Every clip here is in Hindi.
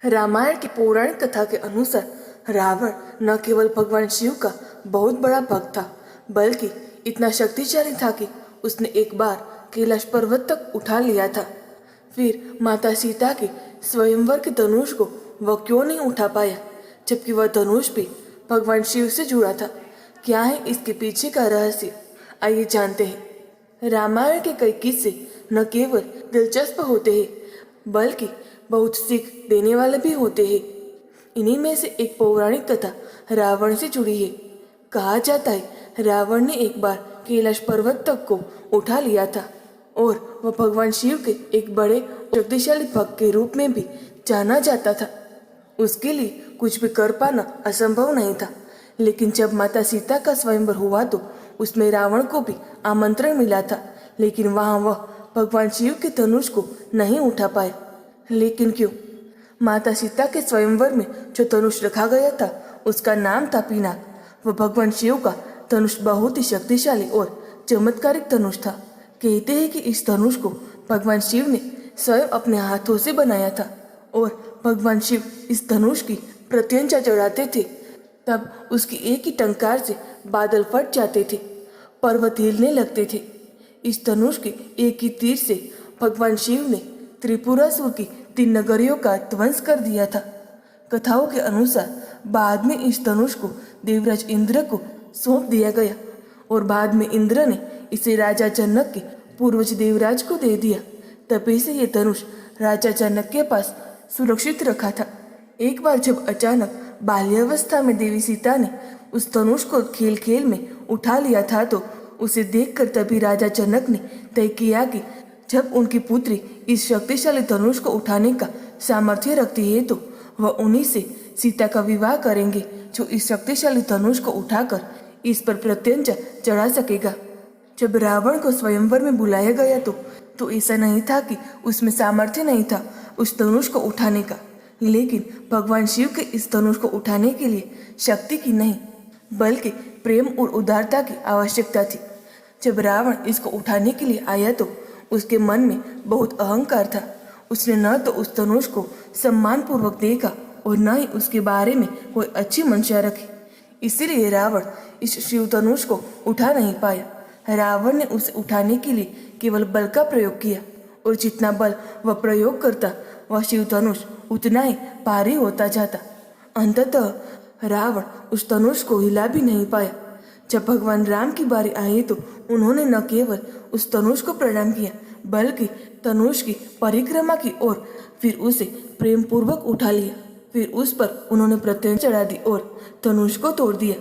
रामायण की पौराणिक कथा के अनुसार रावण न केवल भगवान शिव का बहुत बड़ा भक्त था, बल्कि इतना शक्तिशाली था कि उसने एक बार कैलाश पर्वत तक उठा लिया था। फिर माता सीता के स्वयंवर के धनुष को वह क्यों नहीं उठा पाया, जबकि वह धनुष भी भगवान शिव से जुड़ा था। क्या है इसके पीछे का रहस्य, आइए जानते हैं। रामायण के कई किस्से न केवल दिलचस्प होते हैं, बल्कि बहुत सीख देने वाले भी होते हैं। इन्हीं में से एक पौराणिक कथा रावण से जुड़ी है। कहा जाता है रावण ने एक बार कैलाश पर्वत तक को उठा लिया था और वह भगवान शिव के एक बड़े शक्तिशाली भक्त के रूप में भी जाना जाता था। उसके लिए कुछ भी कर पाना असंभव नहीं था। लेकिन जब माता सीता का स्वयंवर हुआ तो उसमें रावण को भी आमंत्रण मिला था, लेकिन वहां वह भगवान शिव के धनुष को नहीं उठा पाया। लेकिन क्यों? माता सीता के स्वयंवर में जो धनुष रखा गया था उसका नाम था पिनाक। वह भगवान शिव का धनुष बहुत ही शक्तिशाली और चमत्कारिक धनुष था। कहते हैं कि इस धनुष को भगवान शिव ने स्वयं अपने हाथों से बनाया था और भगवान शिव इस धनुष की प्रत्यंचा चढ़ाते थे, तब उसकी एक ही टंकार से बादल फट जाते थे, पर्वत हिलने लगते थे। इस धनुष के एक ही तीर से भगवान शिव ने त्रिपुरासुर की 3 नगरियों का ध्वंस कर दिया था। कथाओं के अनुसार बाद में इस धनुष को देवराज इंद्र को सौंप दिया गया और बाद में इंद्र ने इसे राजा जनक के पूर्वज देवराज को दे दिया। तभी से ये धनुष राजा जनक के पास सुरक्षित रखा था। एक बार जब अचानक बाल्यावस्था में देवी सीता ने उस धनुष को खेल खेल में उठा लिया था तो उसे देखकर तभी राजा जनक ने तय किया कि जब उनकी पुत्री इस शक्तिशाली धनुष को उठाने का सामर्थ्य रखती है तो वह उन्हीं से सीता का विवाह करेंगे, जो इस शक्तिशाली धनुष को उठाकर इस पर प्रत्यंचा चढ़ा सकेगा। जब रावण को स्वयंवर में बुलाया गया तो ऐसा नहीं था कि उसमें सामर्थ्य नहीं था उस धनुष को उठाने का, लेकिन भगवान शिव के इस धनुष को उठाने के लिए शक्ति की नहीं बल्कि प्रेम और उदारता की आवश्यकता थी। जब रावण इसको उठाने के लिए आया तो उसके मन में बहुत अहंकार था। उसने न तो उस धनुष को सम्मान पूर्वक देखा और न ही उसके बारे में कोई अच्छी मंशा रखी। इसीलिए रावण इस शिव धनुष को उठा नहीं पाया। रावण ने उसे उठाने के लिए केवल बल का प्रयोग किया और जितना बल वह प्रयोग करता वह शिव धनुष उतना ही भारी होता जाता। अंततः रावण उस धनुष को हिला भी नहीं पाया। जब भगवान राम की बारी आई तो उन्होंने न केवल उस धनुष को प्रणाम किया बल्कि धनुष की परिक्रमा की और फिर उसे प्रेम पूर्वक उठा लिया। फिर उस पर उन्होंने प्रत्यंचा चढ़ा दी और धनुष को तोड़ दिया।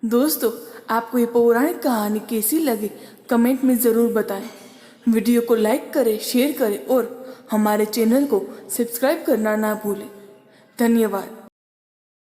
दोस्तों, आपको ये पौराणिक कहानी कैसी लगी कमेंट में ज़रूर बताएं। वीडियो को लाइक करें, शेयर करें और हमारे चैनल को सब्सक्राइब करना ना भूलें। धन्यवाद।